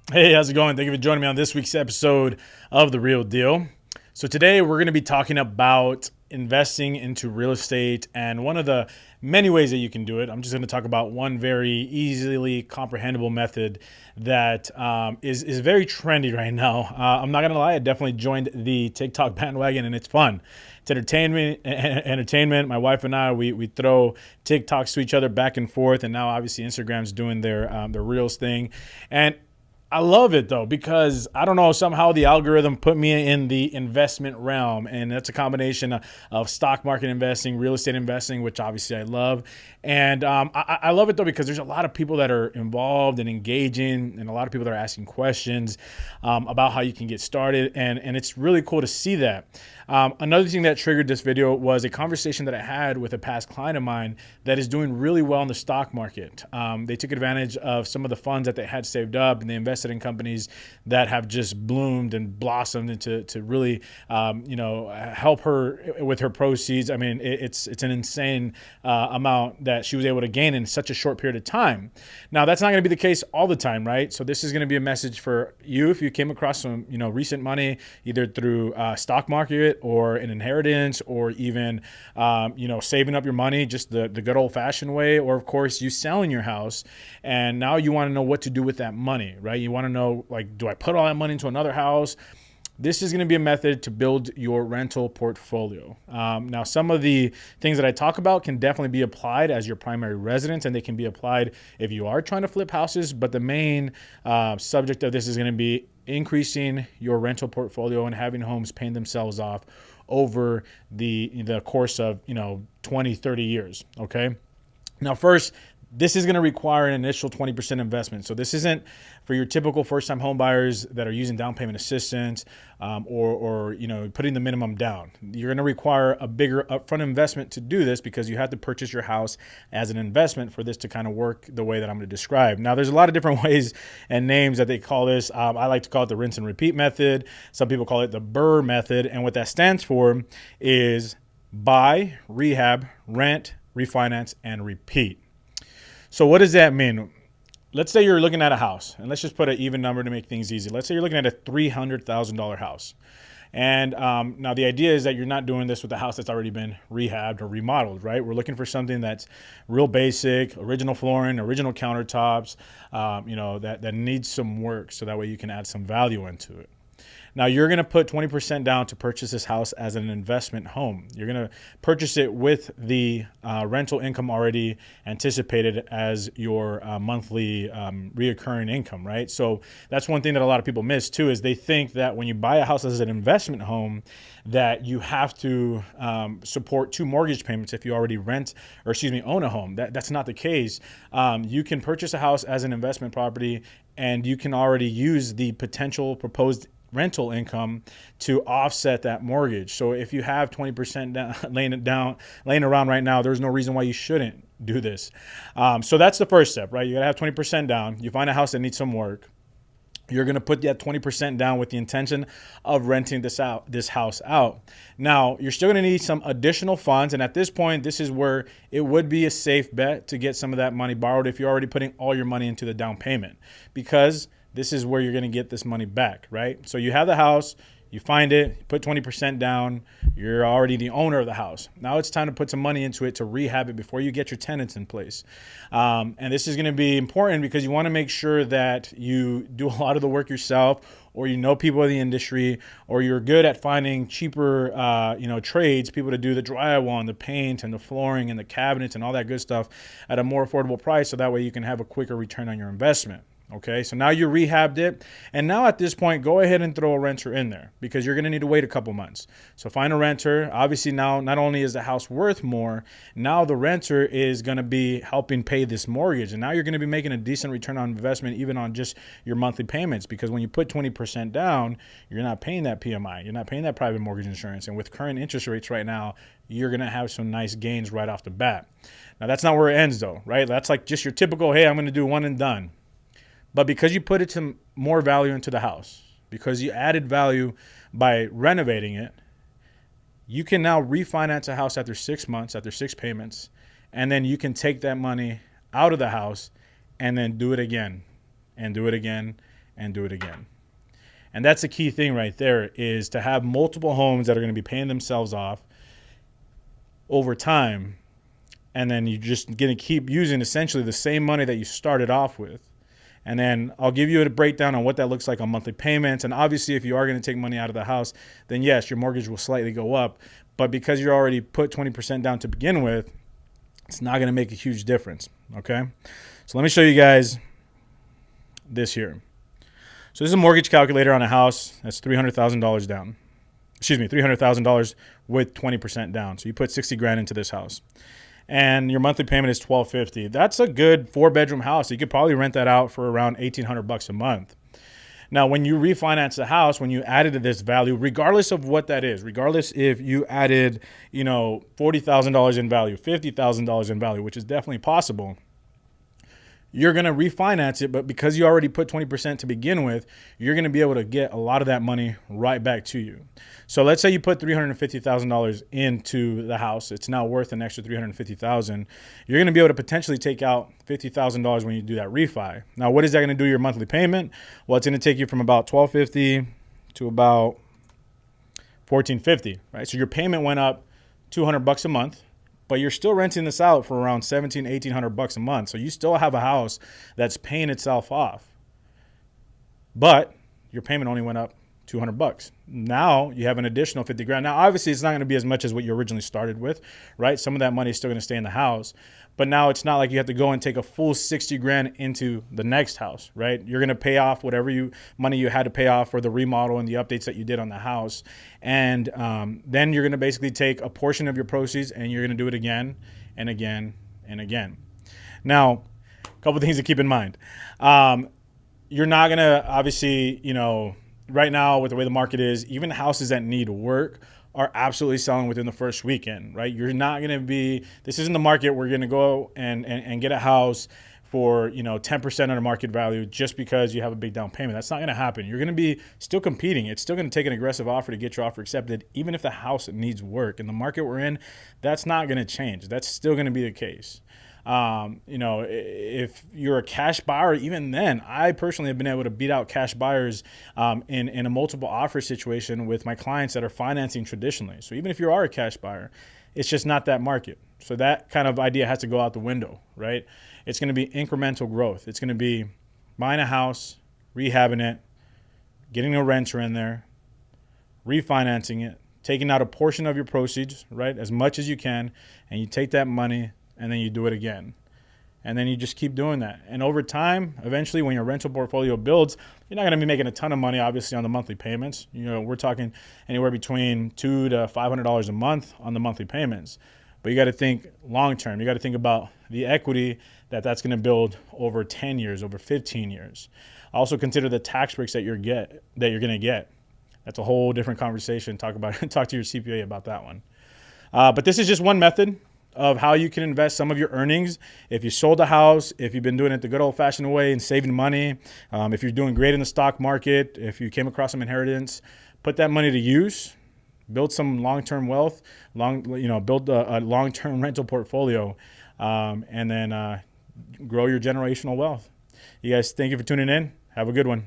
Hey, how's it going? Thank you for joining me on this week's episode of The Real Deal. So, today we're going to be talking about investing into real estate and one of the many ways that you can do it. I'm just going to talk about one very easily comprehensible method that is very trendy right now. I'm not going to lie, I definitely joined the TikTok bandwagon and it's fun. It's entertainment. My wife and I, we throw TikToks to each other back and forth, and now obviously Instagram's doing their Reels thing, and I love it though because I don't know, somehow the algorithm put me in the investment realm, and that's a combination of stock market investing, real estate investing, which obviously I love. And I love it though because there's a lot of people that are involved and engaging, and a lot of people that are asking questions about how you can get started, and it's really cool to see that. Another thing that triggered this video was a conversation that I had with a past client of mine that is doing really well in the stock market. They took advantage of some of the funds that they had saved up, and they invested in companies that have just bloomed and blossomed into to really, help her with her proceeds. I mean, it's an insane amount that she was able to gain in such a short period of time. Now, that's not going to be the case all the time, right? So this is going to be a message for you if you came across some, recent money either through stock market or an inheritance, or even, saving up your money just the good old fashioned way, or of course you selling your house and now you want to know what to do with that money, right? You want to know, like, do I put all that money into another house? This is going to be a method to build your rental portfolio. Now, some of the things that I talk about can definitely be applied as your primary residence, and they can be applied if you are trying to flip houses. But the main subject of this is going to be increasing your rental portfolio and having homes paying themselves off over the course of 20, 30 years. Okay. Now, first, this is going to require an initial 20% investment. So this isn't for your typical first-time home buyers that are using down payment assistance, or putting the minimum down. You're going to require a bigger upfront investment to do this because you have to purchase your house as an investment for this to kind of work the way that I'm going to describe. Now, there's a lot of different ways and names that they call this. I like to call it the rinse and repeat method. Some people call it the BRRRR method, and what that stands for is buy, rehab, rent, refinance, and repeat. So what does that mean? Let's say you're looking at a house, and let's just put an even number to make things easy. Let's say you're looking at a $300,000 house. And now the idea is that you're not doing this with a house that's already been rehabbed or remodeled, right? We're looking for something that's real basic, original flooring, original countertops, that needs some work, so that way you can add some value into it. Now, you're going to put 20% down to purchase this house as an investment home. You're going to purchase it with the rental income already anticipated as your monthly reoccurring income, right? So that's one thing that a lot of people miss too, is they think that when you buy a house as an investment home, that you have to support two mortgage payments if you already own a home. That's not the case. You can purchase a house as an investment property, and you can already use the potential proposed rental income to offset that mortgage. So if you have 20% laying around right now, there's no reason why you shouldn't do this. So that's the first step, right? You gotta have 20% down. You find a house that needs some work. You're going to put that 20% down with the intention of renting this house out. Now, you're still going to need some additional funds. And at this point, this is where it would be a safe bet to get some of that money borrowed if you're already putting all your money into the down payment, because this is where you're going to get this money back, right? So you have the house, you find it, you put 20% down, you're already the owner of the house. Now it's time to put some money into it to rehab it before you get your tenants in place. And this is going to be important because you want to make sure that you do a lot of the work yourself, or you know people in the industry, or you're good at finding cheaper trades, people to do the drywall and the paint and the flooring and the cabinets and all that good stuff at a more affordable price, so that way you can have a quicker return on your investment. Okay, so now you rehabbed it, and now at this point, go ahead and throw a renter in there, because you're going to need to wait a couple months. So find a renter. Obviously, now not only is the house worth more, now the renter is going to be helping pay this mortgage, and now you're going to be making a decent return on investment even on just your monthly payments, because when you put 20% down, you're not paying that PMI, you're not paying that private mortgage insurance, and with current interest rates right now, you're going to have some nice gains right off the bat. Now, that's not where it ends though, right? That's like just your typical, hey, I'm going to do one and done. But because you put it to more value into the house, because you added value by renovating it, you can now refinance a house after 6 months, after 6 payments, and then you can take that money out of the house and then do it again and do it again and do it again. And that's the key thing right there, is to have multiple homes that are going to be paying themselves off over time. And then you're just going to keep using essentially the same money that you started off with. And then I'll give you a breakdown on what that looks like on monthly payments. And obviously, if you are going to take money out of the house, then yes, your mortgage will slightly go up. But because you already put 20% down to begin with, it's not going to make a huge difference. Okay. So let me show you guys this here. So this is a mortgage calculator on a house that's $300,000 down. Excuse me, $300,000 with 20% down. So you put 60 grand into this house, and your monthly payment is $1,250. That's a good 4-bedroom house. You could probably rent that out for around $1,800 a month. Now, when you refinance the house, when you added to this value, regardless of what that is, regardless if you added, $40,000 in value, $50,000 in value, which is definitely possible, you're going to refinance it. But because you already put 20% to begin with, you're going to be able to get a lot of that money right back to you. So let's say you put $350,000 into the house. It's now worth an extra $350,000. You're going to be able to potentially take out $50,000 when you do that refi. Now, what is that going to do to your monthly payment? Well, it's going to take you from about $1,250 to about $1,450, right? So your payment went up $200 a month, but you're still renting this out for around $1,700, $1,800 a month. So you still have a house that's paying itself off, but your payment only went up $200. Now you have an additional 50 grand. Now, obviously it's not going to be as much as what you originally started with, right? Some of that money is still going to stay in the house, but now it's not like you have to go and take a full 60 grand into the next house, right? You're going to pay off whatever money you had to pay off for the remodel and the updates that you did on the house. And then you're going to basically take a portion of your proceeds and you're going to do it again and again and again. Now, a couple of things to keep in mind. You're not going to obviously, right now with the way the market is, even houses that need work are absolutely selling within the first weekend, right? You're not going to be, this isn't the market where you're going to go and get a house for, 10% under market value just because you have a big down payment. That's not going to happen. You're going to be still competing. It's still going to take an aggressive offer to get your offer accepted, even if the house needs work. In the market we're in, that's not going to change. That's still going to be the case. If you're a cash buyer, even then, I personally have been able to beat out cash buyers in a multiple offer situation with my clients that are financing traditionally. So even if you are a cash buyer, it's just not that market. So that kind of idea has to go out the window, right? It's going to be incremental growth. It's going to be buying a house, rehabbing it, getting a renter in there, refinancing it, taking out a portion of your proceeds, right, as much as you can, and you take that money and then you do it again. And then you just keep doing that. And over time, eventually when your rental portfolio builds, you're not going to be making a ton of money, obviously, on the monthly payments. We're talking anywhere between $200 to $500 a month on the monthly payments. But you got to think long term. You got to think about the equity that's going to build over 10 years, over 15 years. Also consider the tax breaks that you're going to get. That's a whole different conversation. Talk to your CPA about that one. But this is just one method of how you can invest some of your earnings. If you sold a house, if you've been doing it the good old-fashioned way and saving money, if you're doing great in the stock market, if you came across some inheritance, put that money to use, build some long-term wealth, build a long-term rental portfolio, and then grow your generational wealth. You guys, thank you for tuning in. Have a good one.